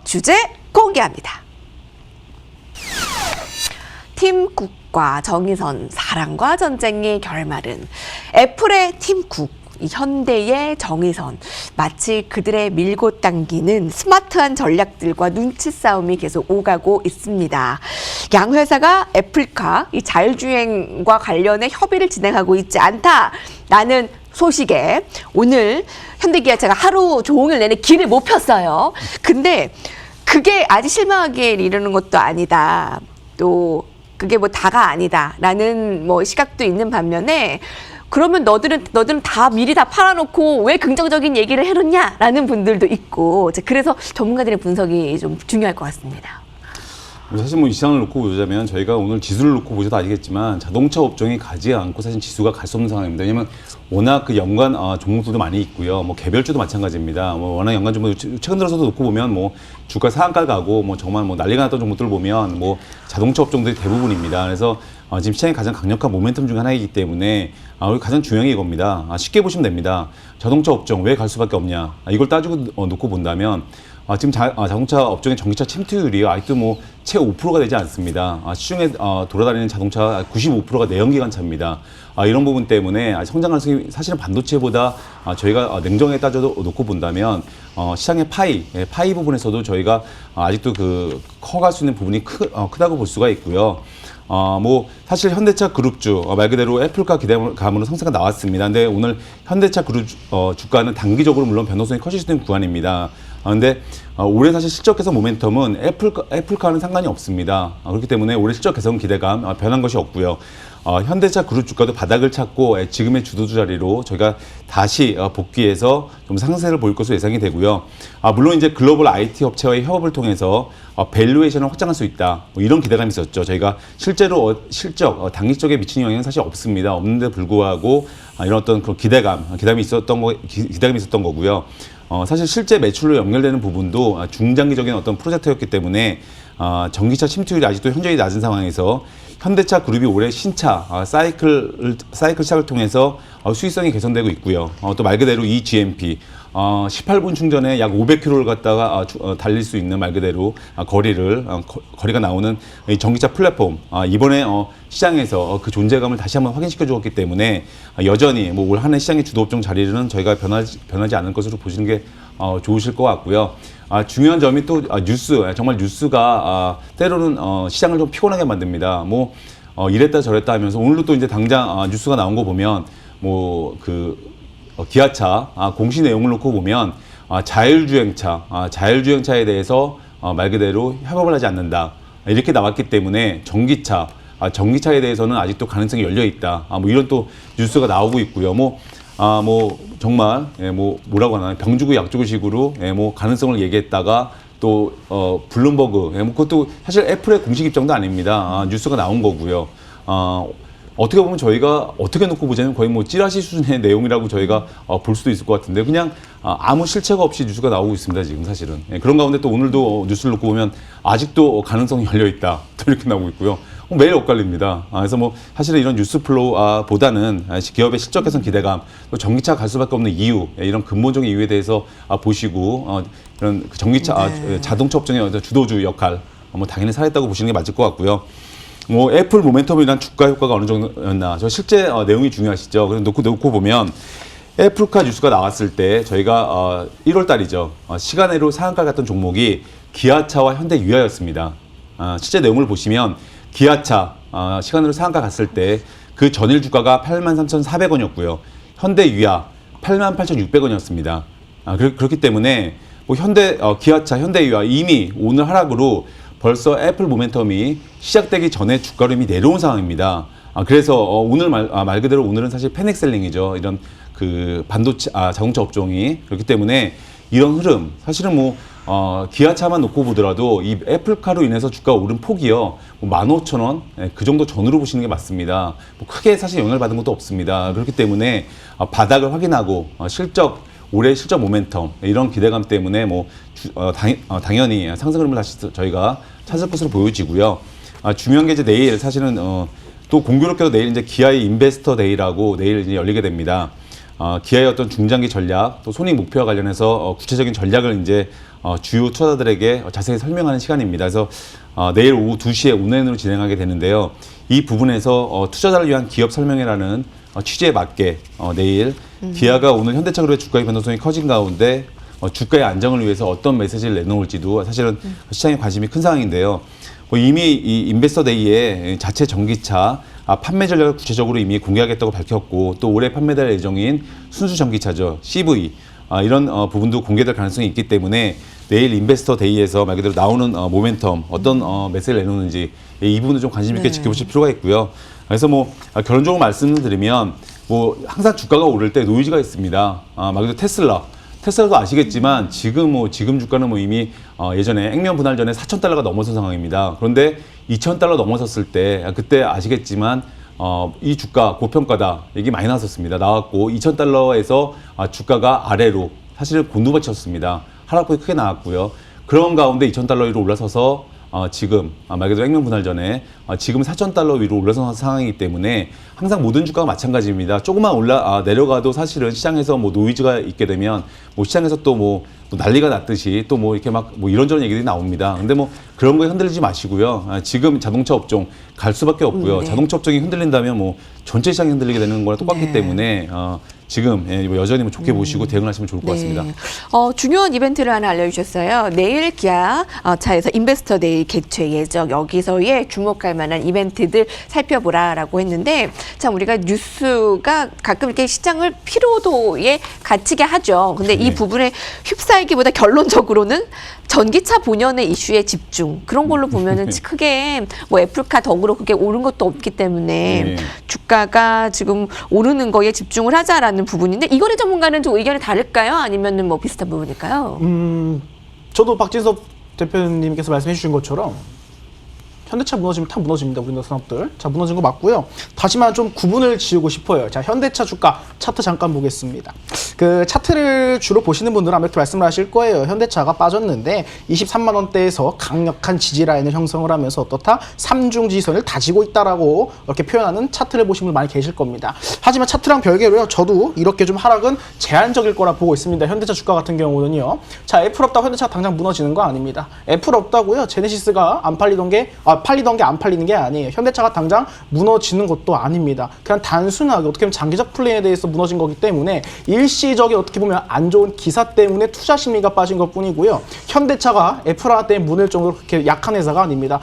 주제 공개합니다. 팀쿡과 정의선, 사랑과 전쟁의 결말은 애플의 팀쿡, 현대의 정의선, 마치 그들의 밀고 당기는 스마트한 전략들과 눈치 싸움이 계속 오가고 있습니다. 양 회사가 애플카, 이 자율주행과 관련해 협의를 진행하고 있지 않다라는 소식에 오늘 현대기아차가 하루 종일 내내 길을 못 폈어요. 근데 그게 아직 실망하게 이르는 것도 아니다. 또 그게 뭐 다가 아니다라는 뭐 시각도 있는 반면에 그러면 너들은 다 미리 다 팔아놓고 왜 긍정적인 얘기를 해놓냐라는 분들도 있고, 그래서 전문가들의 분석이 좀 중요할 것 같습니다. 사실 뭐 이 시장을 놓고 보자면 저희가 오늘 지수를 놓고 보셔도 아시겠지만 자동차 업종이 가지 않고 사실 지수가 갈 수 없는 상황입니다. 왜냐면 워낙 그 연관 종목들도 많이 있고요. 뭐 개별주도 마찬가지입니다. 뭐 워낙 연관 종목 최근 들어서도 놓고 보면 뭐 주가 상한가 가고 뭐 정말 뭐 난리가 났던 종목들 보면 뭐 자동차 업종들이 대부분입니다. 그래서 지금 시장의 가장 강력한 모멘텀 중 하나이기 때문에 우리 가장 중요한 게 이겁니다. 쉽게 보시면 됩니다. 자동차 업종 왜 갈 수밖에 없냐? 이걸 따지고 놓고 본다면 지금 자동차 업종의 전기차 침투율이 아직도 뭐 채 5%가 되지 않습니다. 시중에 돌아다니는 자동차 95%가 내연기관차입니다. 이런 부분 때문에 성장 가능성이 사실은 반도체보다 저희가 냉정하게 따져 놓고 본다면 시장의 파이 부분에서도 저희가 아직도 커갈 수 있는 부분이 크다고 볼 수가 있고요. 뭐 사실 현대차 그룹주 말 그대로 애플카 기대감으로 상승가 나왔습니다. 근데 오늘 현대차 그룹 주가는 단기적으로 물론 변동성이 커질 수 있는 구간입니다. 근데 올해 사실 실적 개선 모멘텀은 애플카는 상관이 없습니다. 그렇기 때문에 올해 실적 개선 기대감 변한 것이 없고요. 현대차 그룹 주가도 바닥을 찾고 지금의 주도주 자리로 저희가 다시 복귀해서 좀 상승세를 보일 것으로 예상이 되고요. 물론 이제 글로벌 IT 업체와의 협업을 통해서 밸류에이션을 확장할 수 있다. 뭐 이런 기대감이 있었죠. 저희가 실제로 실적, 단기적에 미치는 영향은 사실 없습니다. 없는데 불구하고 이런 어떤 그런 기대감이 있었던 거고요. 사실 실제 매출로 연결되는 부분도 중장기적인 어떤 프로젝트였기 때문에 전기차 침투율이 아직도 현저히 낮은 상황에서 현대차 그룹이 올해 신차 사이클 시작을 통해서 수익성이 개선되고 있고요. 또 말 그대로 이 GMP 18분 충전에 약 500km를 갖다가 달릴 수 있는 말 그대로 거리가 나오는 이 전기차 플랫폼 이번에 시장에서 그 존재감을 다시 한번 확인시켜 주었기 때문에 여전히 뭐 올 한 해 시장의 주도 업종 자리는 저희가 변하지 않을 것으로 보시는 게 좋으실 것 같고요. 중요한 점이 또 정말 뉴스가 때로는 시장을 좀 피곤하게 만듭니다. 뭐 이랬다 저랬다 하면서 오늘도 또 이제 당장 뉴스가 나온 거 보면 기아차 공시 내용을 놓고 보면 자율주행차에 대해서 말 그대로 협업을 하지 않는다 이렇게 나왔기 때문에 전기차에 대해서는 아직도 가능성이 열려 있다. 뭐 이런 또 뉴스가 나오고 있고요. 정말 뭐라고 하나 병주고 약주고식으로 뭐 가능성을 얘기했다가 또 블룸버그 그것도 사실 애플의 공식 입장도 아닙니다. 뉴스가 나온 거고요. 어떻게 보면 저희가 어떻게 놓고 보자면 거의 뭐 찌라시 수준의 내용이라고 저희가 볼 수도 있을 것 같은데 그냥 아무 실체가 없이 뉴스가 나오고 있습니다. 지금 사실은. 그런 가운데 또 오늘도 뉴스를 놓고 보면 아직도 가능성이 열려 있다. 또 이렇게 나오고 있고요. 매일 엇갈립니다. 그래서 뭐 사실은 이런 뉴스 플로우보다는 기업의 실적 개선 기대감, 또 전기차 갈 수밖에 없는 이유, 이런 근본적인 이유에 대해서 보시고 이런 전기차 자동차 업종의 어떤 주도주 역할 당연히 살아있다고 보시는 게 맞을 것 같고요. 뭐 애플 모멘텀이란 주가 효과가 어느 정도였나? 저 실제 내용이 중요하시죠. 그래서 놓고 보면 애플카 뉴스가 나왔을 때 저희가 1월 달이죠. 시간외로 상한가 갔던 종목이 기아차와 현대유아였습니다. 실제 내용을 보시면 기아차 시간으로 상한가 갔을 때 그 전일 주가가 83,400원이었고요. 현대유아 88,600원이었습니다. 그렇기 때문에 뭐 기아차, 현대유아 이미 오늘 하락으로 벌써 애플 모멘텀이 시작되기 전에 주가로 이미 내려온 상황입니다. 그래서 오늘 말 그대로 오늘은 사실 패닉셀링이죠. 이런 반도체 자동차 업종이 그렇기 때문에 이런 흐름 사실은 뭐 기아차만 놓고 보더라도 이 애플카로 인해서 주가가 오른 폭이요 15,000원 그 정도 전후로 보시는 게 맞습니다. 뭐 크게 사실 영향을 받은 것도 없습니다. 그렇기 때문에 바닥을 확인하고 올해 실적 모멘텀 이런 기대감 때문에 당연히 상승 흐름을 다시 저희가 찾을 것으로 보여지고요. 중요한 게 이제 내일 사실은 또 공교롭게도 내일 이제 기아의 인베스터 데이라고 내일 이제 열리게 됩니다. 기아의 어떤 중장기 전략, 또 손익 목표와 관련해서 구체적인 전략을 이제 주요 투자자들에게 자세히 설명하는 시간입니다. 그래서 내일 오후 2시에 온라인으로 진행하게 되는데요. 이 부분에서 투자자를 위한 기업 설명회라는 취지에 맞게 내일 기아가 오늘 현대차그룹의 주가의 변동성이 커진 가운데 주가의 안정을 위해서 어떤 메시지를 내놓을지도 사실은 시장에 관심이 큰 상황인데요. 이미 이 인베스터 데이에 자체 전기차 판매 전략을 구체적으로 이미 공개하겠다고 밝혔고 또 올해 판매될 예정인 순수 전기차죠. CV 이런 부분도 공개될 가능성이 있기 때문에 내일 인베스터 데이에서 말 그대로 나오는 모멘텀 어떤 메시지를 내놓는지 이 부분도 좀 관심 있게 지켜보실 필요가 있고요. 그래서 뭐 결론적으로 말씀을 드리면 뭐 항상 주가가 오를 때 노이즈가 있습니다. 말 그대로 테슬라도 아시겠지만 지금 주가는 이미 예전에 액면 분할 전에 4,000달러가 넘어선 상황입니다. 그런데 2,000달러 넘어섰을 때 그때 아시겠지만 이 주가 고평가다 얘기 많이 나왔고 2,000달러에서 주가가 아래로 사실은 곤두박질쳤습니다. 하락폭이 크게 나왔고요. 그런 가운데 2,000달러 위로 올라서서 지금 말 그대로 액면 분할 전에 지금 4,000달러 위로 올라선 상황이기 때문에 항상 모든 주가가 마찬가지입니다. 조금만 내려가도 사실은 시장에서 뭐 노이즈가 있게 되면 뭐 시장에서 또 난리가 났듯이 또 이렇게 이런저런 얘기들이 나옵니다. 근데 그런 거에 흔들리지 마시고요. 지금 자동차 업종 갈 수밖에 없고요. 네. 자동차 업종이 흔들린다면 전체 시장이 흔들리게 되는 거랑 똑같기 네. 때문에 지금 여전히 좋게 보시고 대응하시면 좋을 것 같습니다. 중요한 이벤트를 하나 알려주셨어요. 내일 기아 차에서 인베스터 데이 개최 예정 여기서의 주목할 만한 이벤트들 살펴보라라고 했는데 참 우리가 뉴스가 가끔 이렇게 시장을 피로도에 갇히게 하죠. 근데 이 부분에 휩싸이기보다 결론적으로는 전기차 본연의 이슈에 집중 그런 걸로 보면은 크게 애플카 덕으로 그게 오른 것도 없기 때문에 주가가 지금 오르는 거에 집중을 하자라는 부분인데 이거래 전문가는 좀 의견이 다를까요? 아니면은 비슷한 부분일까요? 저도 박진섭 대표님께서 말씀해 주신 것처럼 현대차 무너지면 다 무너집니다. 우리나라 산업들. 자, 무너진 거 맞고요. 다시만 좀 구분을 지우고 싶어요. 자, 현대차 주가 차트 잠깐 보겠습니다. 그 차트를 주로 보시는 분들은 아마 이렇게 말씀을 하실 거예요. 현대차가 빠졌는데 23만 원대에서 강력한 지지 라인을 형성을 하면서 어떻다? 삼중지선을 다지고 있다라고 이렇게 표현하는 차트를 보신 분 많이 계실 겁니다. 하지만 차트랑 별개로요. 저도 이렇게 좀 하락은 제한적일 거라 보고 있습니다. 현대차 주가 같은 경우는요. 자, 애플 없다고 현대차가 당장 무너지는 거 아닙니다. 애플 없다고요. 제네시스가 안 팔리던 게 팔리던 게 안 팔리는 게 아니에요. 현대차가 당장 무너지는 것도 아닙니다. 그냥 단순하게 어떻게 보면 장기적 플랜에 대해서 무너진 거기 때문에 일시적인 어떻게 보면 안 좋은 기사 때문에 투자 심리가 빠진 것뿐이고요. 현대차가 애플 하나 때문에 무너질 정도로 그렇게 약한 회사가 아닙니다.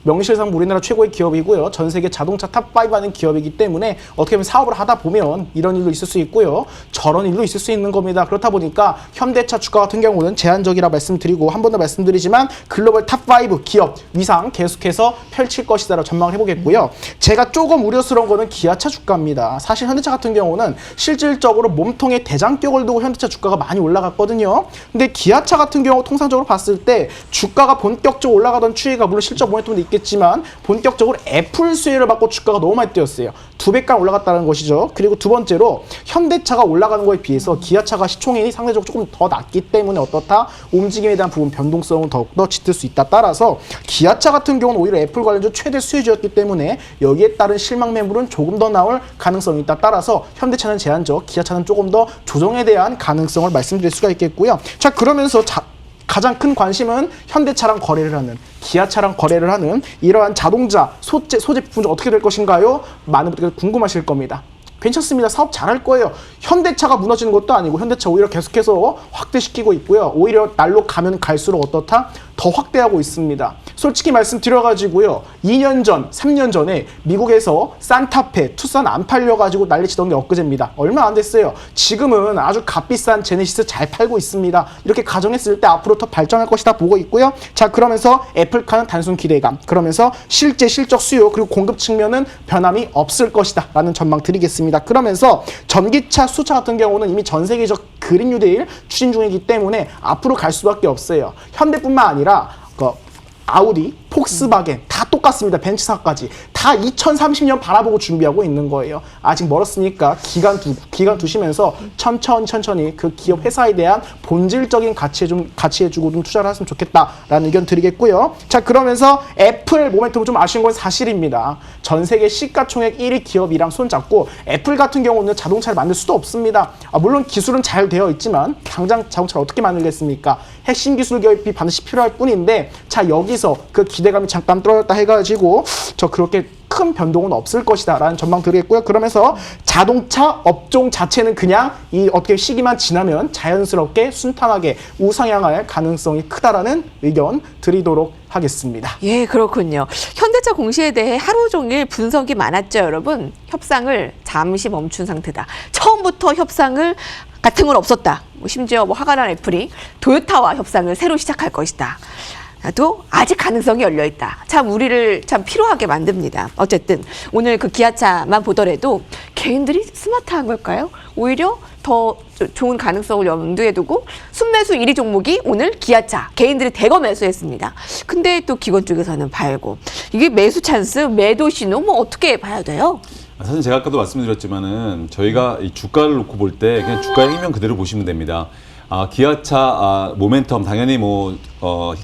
명실상 우리나라 최고의 기업이고요. 전 세계 자동차 탑5 하는 기업이기 때문에 어떻게 보면 사업을 하다 보면 이런 일도 있을 수 있고요. 저런 일도 있을 수 있는 겁니다. 그렇다 보니까 현대차 주가 같은 경우는 제한적이라 말씀드리고 한 번 더 말씀드리지만 글로벌 탑5 기업 위상 계속해서 펼칠 것이다라고 전망을 해보겠고요. 제가 조금 우려스러운 거는 기아차 주가입니다. 사실 현대차 같은 경우는 실질적으로 몸통에 대장격을 두고 현대차 주가가 많이 올라갔거든요. 근데 기아차 같은 경우 통상적으로 봤을 때 주가가 본격적으로 올라가던 추이가 물론 실적 모멘텀도 있겠지만 본격적으로 애플 수혜를 받고 주가가 너무 많이 뛰었어요. 2배가량 올라갔다는 것이죠. 그리고 두 번째로 현대차가 올라가는 거에 비해서 기아차가 시총이 상대적으로 조금 더 낮기 때문에 어떻다? 움직임에 대한 부분 변동성은 더욱더 짙을 수 있다. 따라서 기아차 같은 경우는 오히려 애플 관련주 최대 수혜주였기 때문에 여기에 따른 실망 매물은 조금 더 나올 가능성이 있다. 따라서 현대차는 제한적, 기아차는 조금 더 조정에 대한 가능성을 말씀드릴 수가 있겠고요. 자, 그러면서 가장 큰 관심은 현대차랑 거래를 하는, 기아차랑 거래를 하는 이러한 자동차 소재 부분 중 어떻게 될 것인가요? 많은 분들이 궁금하실 겁니다. 괜찮습니다. 사업 잘할 거예요. 현대차가 무너지는 것도 아니고 현대차 오히려 계속해서 확대시키고 있고요. 오히려 날로 가면 갈수록 어떻다? 더 확대하고 있습니다. 솔직히 말씀드려가지고요. 2년 전, 3년 전에 미국에서 산타페, 투싼 안 팔려가지고 난리치던 게 엊그제입니다. 얼마 안 됐어요. 지금은 아주 값비싼 제네시스 잘 팔고 있습니다. 이렇게 가정했을 때 앞으로 더 발전할 것이다 보고 있고요. 자, 그러면서 애플카는 단순 기대감, 그러면서 실제 실적 수요 그리고 공급 측면은 변함이 없을 것이다 라는 전망 드리겠습니다. 그러면서 전기차 수차 같은 경우는 이미 전 세계적 그린 뉴데일 추진 중이기 때문에 앞으로 갈 수밖에 없어요. 현대뿐만 아니라 아우디, 폭스바겐 다 똑같습니다. 벤츠사까지 다 2030년 바라보고 준비하고 있는 거예요. 아직 멀었으니까 기간 두시면서 천천히 그 기업 회사에 대한 본질적인 가치해주고 좀 투자를 했으면 좋겠다라는 의견 드리겠고요. 자, 그러면서 애플 모멘텀 좀 아쉬운 건 사실입니다. 전 세계 시가총액 1위 기업이랑 손잡고 애플 같은 경우는 자동차를 만들 수도 없습니다. 물론 기술은 잘 되어 있지만 당장 자동차를 어떻게 만들겠습니까? 핵심 기술 개입이 반드시 필요할 뿐인데, 자, 여기서 그 기대감이 잠깐 떨어졌다 해가지고 저 그렇게 큰 변동은 없을 것이다 라는 전망 드리겠고요. 그러면서 자동차 업종 자체는 그냥 이 어떻게 시기만 지나면 자연스럽게 순탄하게 우상향할 가능성이 크다라는 의견 드리도록 하겠습니다. 예, 그렇군요. 현대차 공시에 대해 하루 종일 분석이 많았죠, 여러분. 협상을 잠시 멈춘 상태다. 처음부터 협상을 같은 건 없었다. 심지어 화가 난 애플이 도요타와 협상을 새로 시작할 것이다. 도 아직 가능성이 열려 있다. 참 우리를 참 피로하게 만듭니다. 어쨌든 오늘 그 기아차만 보더라도 개인들이 스마트한 걸까요? 오히려 더 좋은 가능성을 염두에 두고 순매수 1위 종목이 오늘 기아차 개인들이 대거 매수했습니다. 근데 또 기관 쪽에서는 팔고, 이게 매수 찬스, 매도 신호 뭐 어떻게 봐야 돼요? 사실 제가 아까도 말씀드렸지만은 저희가 이 주가를 놓고 볼 때 그냥 주가의 행명 그대로 보시면 됩니다. 기아차 모멘텀 당연히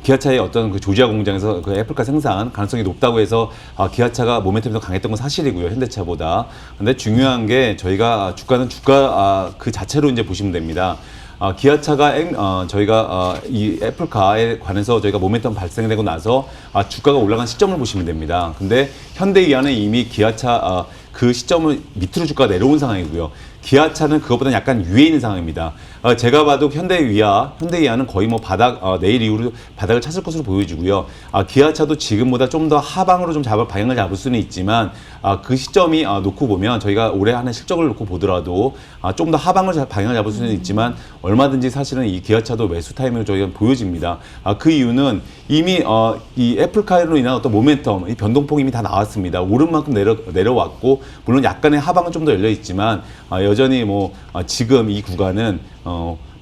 기아차의 어떤 그 조지아 공장에서 그 애플카 생산 가능성이 높다고 해서 기아차가 모멘텀이 더 강했던 건 사실이고요, 현대차보다. 근데 중요한 게 저희가 주가는 주가 그 자체로 이제 보시면 됩니다. 기아차가 저희가 이 애플카에 관해서 저희가 모멘텀 발생되고 나서 주가가 올라간 시점을 보시면 됩니다. 근데 현대기아는 이미 기아차 그 시점을 밑으로 주가가 내려온 상황이고요. 기아차는 그것보다 약간 위에 있는 상황입니다. 제가 봐도 현대기아는 거의 내일 이후로 바닥을 찼을 것으로 보여지고요. 기아차도 지금보다 좀 더 하방으로 좀 방향을 잡을 수는 있지만 그 시점이 놓고 보면 저희가 올해 한 해 실적을 놓고 보더라도 좀 더 방향을 잡을 수는 있지만 얼마든지 사실은 이 기아차도 매수 타이밍을 저희가 보여집니다. 그 이유는 이미 이 애플카로 인한 어떤 모멘텀, 이 변동폭이 이미 다 나왔습니다. 오른 만큼 내려왔고, 물론 약간의 하방은 좀 더 열려 있지만 여전히 지금 이 구간은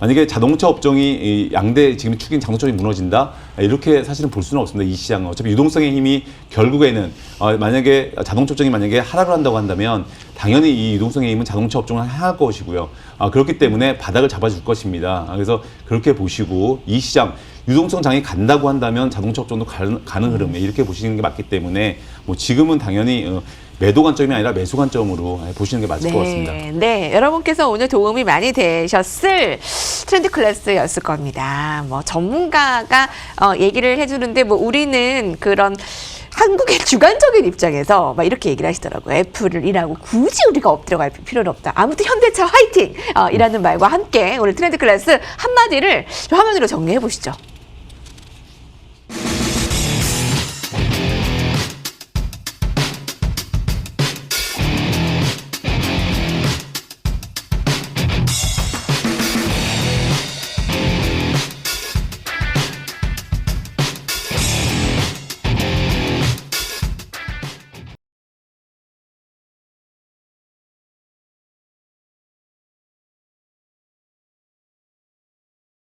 만약에 자동차 업종이 양대 지금 축인 자동차 업종이 무너진다, 이렇게 사실은 볼 수는 없습니다. 이 시장은 어차피 유동성의 힘이 결국에는 만약에 자동차 업종이 만약에 하락을 한다고 한다면 당연히 이 유동성의 힘은 자동차 업종을 향할 것이고요. 그렇기 때문에 바닥을 잡아줄 것입니다. 그래서 그렇게 보시고 이 시장 유동성 장이 간다고 한다면 자동차 업종도 가는 흐름, 이렇게 보시는 게 맞기 때문에 지금은 당연히 매도 관점이 아니라 매수 관점으로 보시는 게 맞을 것 같습니다. 네, 여러분께서 오늘 도움이 많이 되셨을 트렌드 클래스였을 겁니다. 전문가가 얘기를 해주는데 이는 그런 한국의 주관적인 입장에서 이렇게 얘기를 하시더라고요. 애플이라고 굳이 우리가 엎드려갈 필요는 없다. 아무튼 현대차 화이팅! 이라는 말과 함께 오늘 트렌드 클래스 한마디를 화면으로 정리해 보시죠.